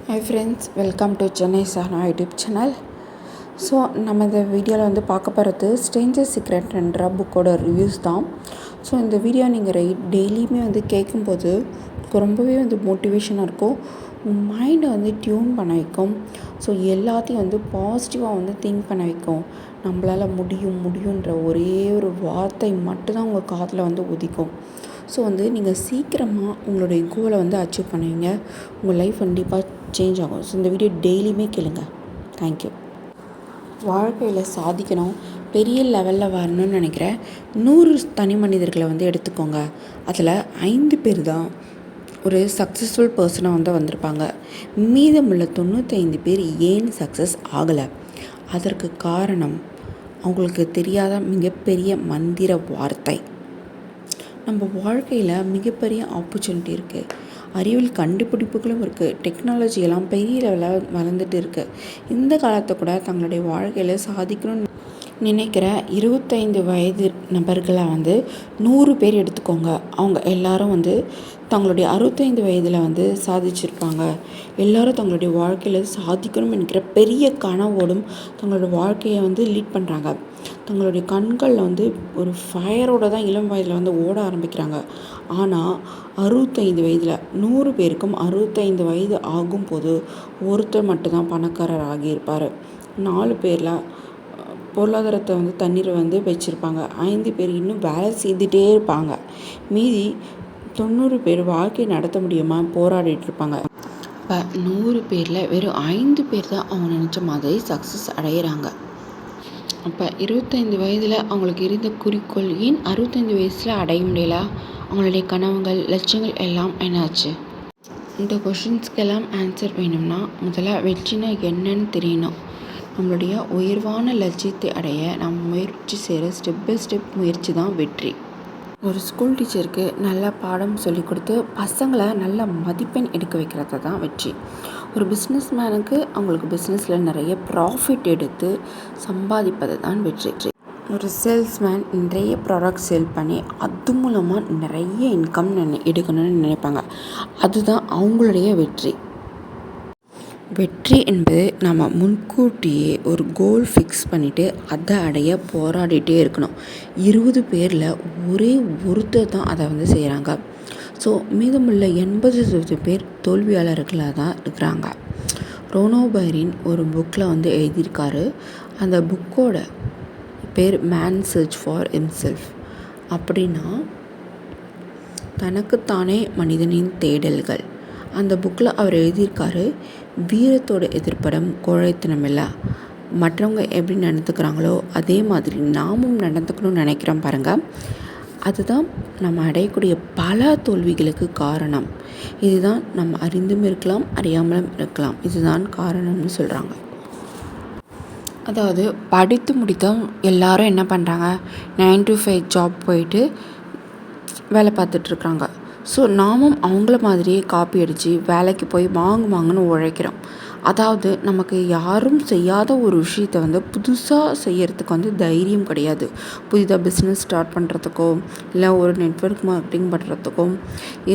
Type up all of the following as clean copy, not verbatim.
Hi friends, welcome to Chennai Sahana YouTube channel. So நம்ம இந்த வீடியோவில் வந்து பார்க்க போகிறது ஸ்ட்ரேஞ்சர் சீக்ரெட்ன்ற புக்கோட ரிவ்யூஸ் தான். ஸோ இந்த வீடியோ நீங்கள் டெய்லியுமே வந்து கேட்கும்போது ரொம்பவே வந்து மோட்டிவேஷனாக இருக்கும். மைண்டை வந்து டியூன் பண்ண வைக்கும். ஸோ எல்லாத்தையும் வந்து பாசிட்டிவாக வந்து திங்க் பண்ண வைக்கும். நம்மளால் முடியுன்ற ஒரே ஒரு வார்த்தை மட்டும்தான் உங்கள் காதில் வந்து உதிக்கும். ஸோ வந்து நீங்கள் சீக்கிரமாக உங்களுடைய கோலை வந்து அச்சீவ் பண்ணுவீங்க. உங்கள் லைஃப் கண்டிப்பாக சேஞ்ச் ஆகும். ஸோ இந்த வீடியோ டெய்லியுமே கேளுங்க. தேங்க்யூ. வாழ்க்கையில் சாதிக்கணும், பெரிய லெவலில் வரணும்னு நினைக்கிற 100 தனி மனிதர்களை வந்து எடுத்துக்கோங்க. அதில் 5 பேர் தான் ஒரு சக்ஸஸ்ஃபுல் பர்சனாக வந்து வந்திருப்பாங்க. மீதமுள்ள 95 பேர் ஏன் சக்ஸஸ் ஆகலை? அதற்கு காரணம் அவங்களுக்கு தெரியாத மிகப்பெரிய மந்திர வார்த்தை. நம்ம வாழ்க்கையில் மிகப்பெரிய ஆப்பர்ச்சுனிட்டி இருக்குது. அறிவியல் கண்டுபிடிப்புகளும் இருக்குது. டெக்னாலஜி எல்லாம் பெரிய லெவலில் வளர்ந்துட்டு இருக்குது. இந்த காலத்தை கூட தங்களுடைய வாழ்க்கையில் சாதிக்கணும்னு நினைக்கிற 25 வயது நபர்களை வந்து 100 பேர் எடுத்துக்கோங்க. அவங்க எல்லாரும் வந்து தங்களுடைய 65 வயதில் வந்து சாதிச்சிருப்பாங்க. எல்லோரும் தங்களுடைய வாழ்க்கையில் சாதிக்கணும் என்கிற பெரிய கனவோடும் தங்களுடைய வாழ்க்கையை வந்து லீட் பண்ணுறாங்க. தங்களுடைய கண்களில் வந்து ஒரு ஃபயரோடு தான் இளம் வயதில் வந்து ஓட ஆரம்பிக்கிறாங்க. ஆனால் 65 வயதில் 100 பேருக்கும் 65 வயது ஆகும்போது ஒருத்தர் மட்டும்தான் பணக்காரர் ஆகியிருப்பார். 4 பேரில் பொருளாதாரத்தை வந்து தண்ணீரை வந்து வச்சுருப்பாங்க. 5 பேர் இன்னும் வேலை செய்துகிட்டே இருப்பாங்க. மீதி 90 பேர் வாழ்க்கை நடத்த முடியாமல் போராடிட்டு இருப்பாங்க. இப்போ 100 பேரில் வெறும் 5 பேர் தான் அவங்க நினச்ச மாதிரி சக்ஸஸ் அடைகிறாங்க. அப்போ 25 வயதில் அவங்களுக்கு இருந்த குறிக்கோள் ஏன் 65 வயசில் அடைய முடியல? அவங்களுடைய கனவுகள், லட்சியங்கள் எல்லாம் என்னாச்சு? இந்த கொஷின்ஸ்க்கெல்லாம் ஆன்சர் வேணும்னா முதல்ல வெற்றினா என்னன்னு தெரியணும். நம்மளுடைய உயர்வான லட்சியத்தை அடைய நம்ம முயற்சி செய்கிற ஸ்டெப் பை ஸ்டெப் முயற்சி தான் வெற்றி. ஒரு ஸ்கூல் டீச்சருக்கு நல்ல பாடம் சொல்லிக் கொடுத்து பசங்களை நல்ல மதிப்பெண் எடுக்க வைக்கிறது தான் வெற்றி. ஒரு பிஸ்னஸ் மேனுக்கு அவங்களுக்கு பிஸ்னஸில் நிறைய ப்ராஃபிட் எடுத்து சம்பாதிப்பது தான் வெற்றி. ஒரு சேல்ஸ்மேன் நிறைய ப்ராடக்ட் சேல் பண்ணி அது மூலமாக நிறைய இன்கம் எடுக்கணும்னு நினைப்பாங்க. அதுதான் அவங்களுடைய வெற்றி. வெற்றி என்பது நம்ம முன்கூட்டியே ஒரு கோல் ஃபிக்ஸ் பண்ணிவிட்டு அதை அடைய போராடிட்டே இருக்கணும். 20 பேரில் ஒரே ஒருத்தர் தான் அதை வந்து செய்கிறாங்க. ஸோ மீதமுள்ள 80% பேர் தோல்வியாளர்களாக தான் இருக்கிறாங்க. ரோனோபைரின் ஒரு புக்கில் வந்து எழுதியிருக்காரு. அந்த புக்கோட பேர் மேன் சர்ச் ஃபார் ஹிம்செல்ஃப். அப்படின்னா தனக்குத்தானே மனிதனின் தேடல்கள். அந்த புக்கில் அவர் எழுதியிருக்காரு, வீரத்தோட எதிர்ப்படம் கோழைத்தனம் இல்லை. மற்றவங்க எப்படி நடந்துக்கிறாங்களோ அதே மாதிரி நாமும் நடந்துக்கணும்னு நினைக்கிறோம் பாருங்கள். அதுதான் நம்ம அடையக்கூடிய பல தோல்விகளுக்கு காரணம். இதுதான் நம்ம அறிந்தும் இருக்கலாம், அறியாமலும் இருக்கலாம். இதுதான் காரணம்னு சொல்கிறாங்க. அதாவது படித்து முடித்தோம் எல்லாரும் என்ன பண்ணுறாங்க, 9 to 5 ஜாப் போயிட்டு வேலை பார்த்துட்ருக்குறாங்க. ஸோ நாமும் அவங்கள மாதிரியே காப்பி அடித்து வேலைக்கு போய் வாங்குன்னு உழைக்கிறோம். அதாவது நமக்கு யாரும் செய்யாத ஒரு விஷயத்தை வந்து புதுசாக செய்யறதுக்கு வந்து தைரியம் கிடையாது. புதிதாக பிஸ்னஸ் ஸ்டார்ட் பண்ணுறதுக்கோ இல்லை ஒரு நெட்வொர்க் மார்க்கெட்டிங் பண்ணுறதுக்கோ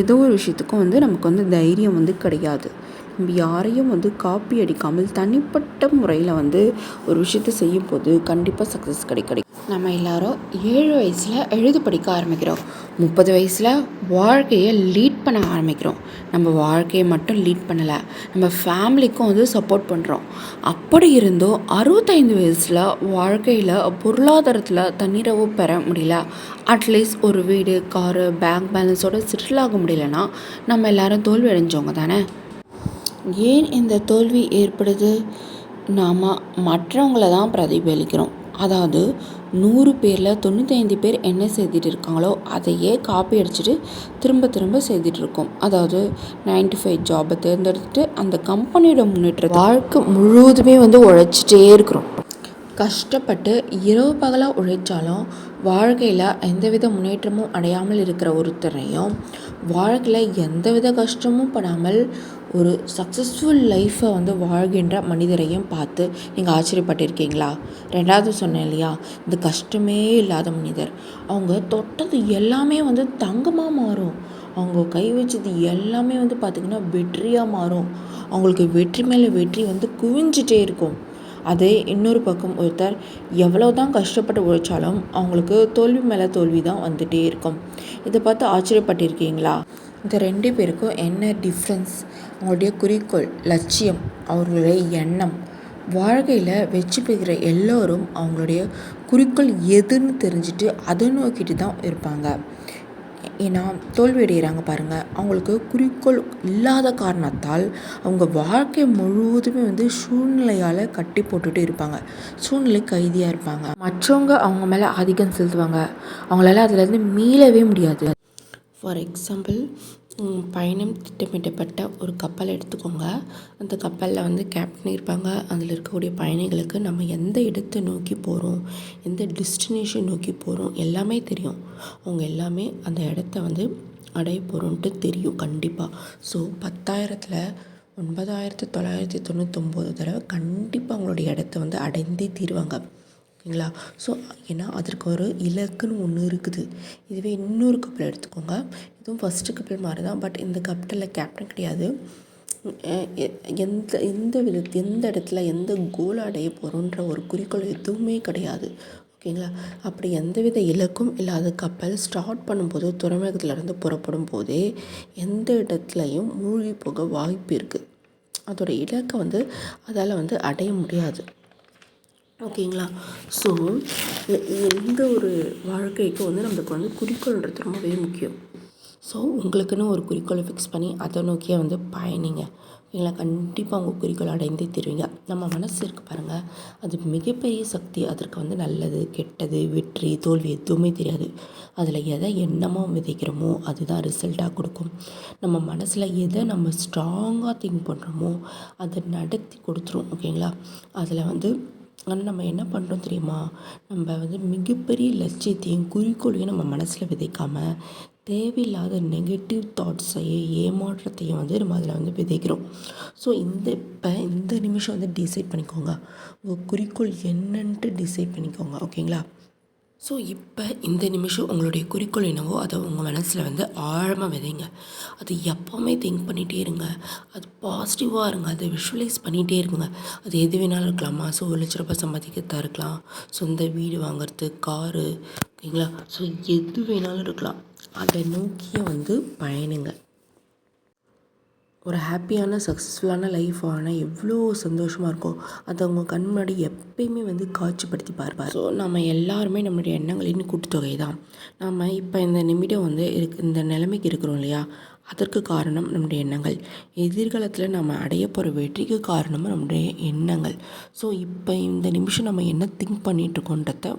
ஏதோ ஒரு விஷயத்துக்கும் வந்து நமக்கு வந்து தைரியம் வந்து கிடையாது. நம்ம யாரையும் வந்து காப்பி அடிக்காமல் தனிப்பட்ட முறையில் வந்து ஒரு விஷயத்தை செய்யும் போது கண்டிப்பாக சக்ஸஸ் கிடைக்கும். நம்ம எல்லாரும் 7 வயசில் எழுத படிக்க ஆரம்பிக்கிறோம். 30 வயசில் வாழ்க்கையை லீட் பண்ண ஆரம்பிக்கிறோம். நம்ம வாழ்க்கையை மட்டும் லீட் பண்ணலை, நம்ம ஃபேமிலிக்கும் வந்து சப்போர்ட் பண்ணுறோம். அப்படி இருந்தோ 65 வயசில் வாழ்க்கையில் பொருளாதாரத்தில் தன்னிறைவு பெற முடியல. அட்லீஸ்ட் ஒரு வீடு, காரு, பேங்க் பேலன்ஸோடு செட்டில் ஆக முடியலன்னா நம்ம எல்லாரும் தோல்வி அடைஞ்சவங்க தானே. ஏன் இந்த தோல்வி ஏற்படுது? நாம் மற்றவங்கள தான் பிரதிபலிக்கிறோம். அதாவது 100 பேரில் 95 பேர் என்ன செய்துட்டு இருக்காங்களோ அதையே காப்பி அடிச்சுட்டு திரும்ப செய்துட்டு இருக்கோம். அதாவது 9 to 5 ஜாபை தேர்ந்தெடுத்துட்டு அந்த கம்பெனியோட முன்னேற்ற வாழ்க்கை முழுவதுமே வந்து உழைச்சிட்டே இருக்கிறோம். கஷ்டப்பட்டு இரவு பகலாக உழைச்சாலும் வாழ்க்கையில் எந்தவித முன்னேற்றமும் அடையாமல் இருக்கிற ஒருத்தரையும் வாழ்க்கையில் எந்தவித கஷ்டமும் படாமல் ஒரு சக்ஸஸ்ஃபுல் லைஃப்பை வந்து வாழ்கின்ற மனிதரையும் பார்த்து நீங்கள் ஆச்சரியப்பட்டிருக்கீங்களா? 2வது சொன்னேன் இல்லையா, இந்த கஷ்டமே இல்லாத மனிதர். அவங்க தொட்டது எல்லாமே வந்து தங்கமாக மாறும். அவங்க கை வச்சது எல்லாமே வந்து பார்த்திங்கன்னா வெற்றியாக மாறும். அவங்களுக்கு வெற்றி மேலே வெற்றி வந்து குவிஞ்சிட்டே இருக்கும். அதே இன்னொரு பக்கம் ஒருத்தர் எவ்வளோ தான் கஷ்டப்பட்டு உழைச்சாலும் அவங்களுக்கு தோல்வி மேலே தோல்வி தான் வந்துகிட்டே இருக்கும். இதை பார்த்து ஆச்சரியப்பட்டிருக்கீங்களா? இந்த 2 பேருக்கும் என்ன டிஃப்ரென்ஸ்? அவங்களுடைய குறிக்கோள், லட்சியம், அவர்களுடைய எண்ணம். வாழ்க்கையில் வெற்றி பெறுகிற எல்லோரும் அவங்களுடைய குறிக்கோள் எதுன்னு தெரிஞ்சுட்டு அதை நோக்கிட்டு தான் இருப்பாங்க. ஏன்னா தோல்வி அடைகிறாங்க பாருங்கள், அவங்களுக்கு குறிக்கோள் இல்லாத காரணத்தால் அவங்க வாழ்க்கை முழுவதுமே வந்து சூழ்நிலையால் கட்டி போட்டுட்டு இருப்பாங்க. சூழ்நிலை கைதியாக இருப்பாங்க. மற்றவங்க அவங்க மேலே ஆதிக்கம் செலுத்துவாங்க. அவங்களால அதுலேருந்து மீளவே முடியாது. ஃபார் எக்ஸாம்பிள், பயணம் திட்டமிட்டப்பட்ட ஒரு கப்பல் எடுத்துக்கோங்க. அந்த கப்பலில் வந்து கேப்டன் இருப்பாங்க. அதில் இருக்கக்கூடிய பயணிகளுக்கு நம்ம எந்த இடத்தை நோக்கி போகிறோம், எந்த டெஸ்டினேஷன் நோக்கி போகிறோம் எல்லாமே தெரியும். அவங்க எல்லாமே அந்த இடத்த வந்து அடைய போகிறோன்ட்டு தெரியும் கண்டிப்பாக. ஸோ 10,000ல் 9,999 தடவை கண்டிப்பாக அவங்களுடைய இடத்த வந்து அடைந்தே தீருவாங்க. ஓகேங்களா? ஸோ ஏன்னா அதற்கு ஒரு இலக்குன்னு ஒன்று இருக்குது. இதுவே இன்னொரு கப்பல் எடுத்துக்கோங்க. இதுவும் ஃபஸ்ட்டு கப்பல் மாதிரி தான். பட் இந்த கப்பலில் கேப்டன் கிடையாது. எந்த இடத்துல எந்த கோல் அடைய போகிறோன்ற ஒரு குறிக்கோள் எதுவுமே கிடையாது. ஓகேங்களா? அப்படி எந்தவித இலக்கும் இல்லாத கப்பல் ஸ்டார்ட் பண்ணும்போது துறைமுகத்திலேருந்து புறப்படும் போதே எந்த இடத்துலையும் மூழ்கி போக வாய்ப்பு இருக்குது. அதோட இலக்கை வந்து அதால் வந்து அடைய முடியாது. ஓகேங்களா? ஸோ எந்த ஒரு வாழ்க்கைக்கும் வந்து நம்மளுக்கு வந்து குறிக்கோள்ன்றது ரொம்பவே முக்கியம். ஸோ உங்களுக்குன்னு ஒரு குறிக்கோளை ஃபிக்ஸ் பண்ணி அதை நோக்கியே வந்து பயணிங்க. ஓகேங்களா? கண்டிப்பாக உங்கள் குறிக்கோள் அடைந்தே தருவீங்க. நம்ம மனசு இருக்குது பாருங்கள், அது மிகப்பெரிய சக்தி. அதற்கு வந்து நல்லது, கெட்டது, வெற்றி, தோல்வி எதுவுமே தெரியாது. அதில் எதை எண்ணமோ விதைக்கிறோமோ அதுதான் ரிசல்ட்டாக கொடுக்கும். நம்ம மனசில் எதை நம்ம ஸ்ட்ராங்காக திங்க் பண்ணுறோமோ அதை நடத்தி கொடுத்துரும். ஓகேங்களா? அதில் வந்து ஆனால் நம்ம என்ன பண்ணுறோம் தெரியுமா? நம்ம வந்து மிகப்பெரிய லட்சியத்தையும் குறிக்கோளையும் நம்ம மனசில் விதைக்காமல் தேவையில்லாத நெகட்டிவ் தாட்ஸையும் ஏமாற்றத்தையும் வந்து நம்ம அதில் வந்து விதைக்கிறோம். ஸோ இந்த நிமிஷம் வந்து டிசைட் பண்ணிக்கோங்க. உங்கள் குறிக்கோள் என்னன்ட்டு டிசைட் பண்ணிக்கோங்க. ஓகேங்களா? ஸோ இப்போ இந்த நிமிஷம் உங்களுடைய குறிக்கோள் என்னவோ அதை உங்கள் மனசில் வந்து ஆழமாக விதைங்க. அது எப்போவுமே திங்க் பண்ணிகிட்டே இருங்க. அது பாசிட்டிவாக இருங்க. அதை விஷுவலைஸ் பண்ணிகிட்டே இருங்க. அது எது வேணாலும் இருக்கலாம். மாதம் 1,00,000 சம்பாதிக்கிறதா இருக்கலாம், சொந்த வீடு வாங்கிறது, காரு, ஓகேங்களா? ஸோ எது வேணாலும் இருக்கலாம். அதை நோக்கியே வந்து பயணிங்க. ஒரு ஹாப்பியான சக்ஸஸ்ஃபுல்லான லைஃப் ஆனால் எவ்வளோ சந்தோஷமாக இருக்கும். அதை அவங்க கண் முன்னாடி எப்பயுமே வந்து காட்சிப்படுத்தி பார்ப்பார். ஸோ நம்ம எல்லாருமே நம்மளுடைய எண்ணங்களின் கூட்டுத்தொகை தான். நம்ம இப்போ இந்த நிமிடம் வந்து இந்த நிலைமைக்கு இருக்கிறோம் இல்லையா, அதற்கு காரணம் நம்முடைய எண்ணங்கள். எதிர்காலத்தில் நம்ம அடைய போகிற வெற்றிக்கு காரணமும் நம்முடைய எண்ணங்கள். ஸோ இப்போ இந்த நிமிஷம் நம்ம என்ன திங்க் பண்ணிகிட்ருக்கோன்றத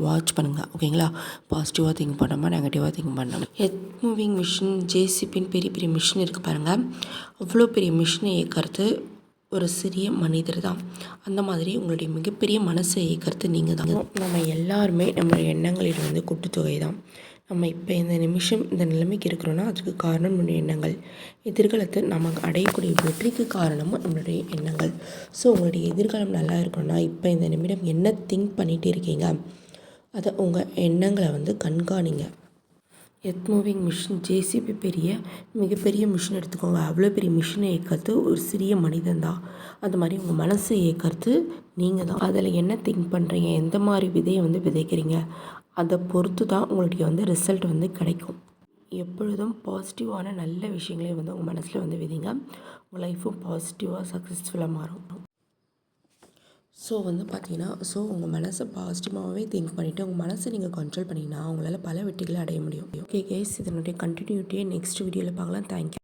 வாட்ச் பண்ணுங்கள். ஓகேங்களா? பாசிட்டிவாக திங்க் பண்ணாமல் நெகட்டிவாக திங்க் பண்ணாமல். எர்த் மூவிங் மிஷின், ஜேசிபின்னு பெரிய பெரிய மிஷின் இருக்குது பாருங்கள். அவ்வளோ பெரிய மிஷினை இயக்கிறது ஒரு சிறிய மனிதர் தான். அந்த மாதிரி உங்களுடைய மிகப்பெரிய மனசை இயக்கிறது நீங்கள் தான். நம்ம எல்லாருமே நம்மளுடைய எண்ணங்களில் வந்து கூட்டுத்தொகை தான். நம்ம இப்போ இந்த நிமிஷம் இந்த நிலைமைக்கு இருக்கிறோன்னா அதுக்கு காரணம் நம்மளுடைய எண்ணங்கள். எதிர்காலத்தில் நம்ம அடையக்கூடிய வெற்றிக்கு காரணமும் நம்மளுடைய எண்ணங்கள். ஸோ உங்களுடைய எதிர்காலம் நல்லா இருக்கணும்னா இப்போ இந்த நிமிடம் என்ன திங்க் பண்ணிகிட்டே இருக்கீங்க அதை உங்கள் எண்ணங்களை வந்து கண்காணிங்க. எர்த் மூவிங் மிஷின், ஜேசிபி மிகப்பெரிய மிஷின் எடுத்துக்கோங்க. அவ்வளோ பெரிய மிஷினை இயக்கிறது ஒரு சிறிய மனிதன் தான். அது மாதிரி உங்கள் மனசை இயக்கிறது நீங்கள் தான். அதில் என்ன திங்க் பண்ணுறீங்க, எந்த மாதிரி விதையை வந்து விதைக்கிறீங்க, அதை பொறுத்து தான் உங்களுடைய வந்து ரிசல்ட் வந்து கிடைக்கும். எப்பொழுதும் பாசிட்டிவான நல்ல விஷயங்களே வந்து உங்கள் மனசில் வந்து விதைங்க. உங்கள் லைஃப்பும் பாசிட்டிவாக சக்ஸஸ்ஃபுல்லாக மாறும். ஸோ வந்து பார்த்தீங்கன்னா, உங்கள் மனசை பாசிட்டிவாகவே திங்க் பண்ணிவிட்டு உங்கள் மனசை நீங்கள் கண்ட்ரோல் பண்ணிங்கன்னா உங்களால் பல வெற்றிகளை அடைய முடியும். ஓகே கைஸ், இதனுடைய கண்டினியூட்டியை நெக்ஸ்ட் வீடியோவில் பார்க்கலாம். தேங்க்யூ.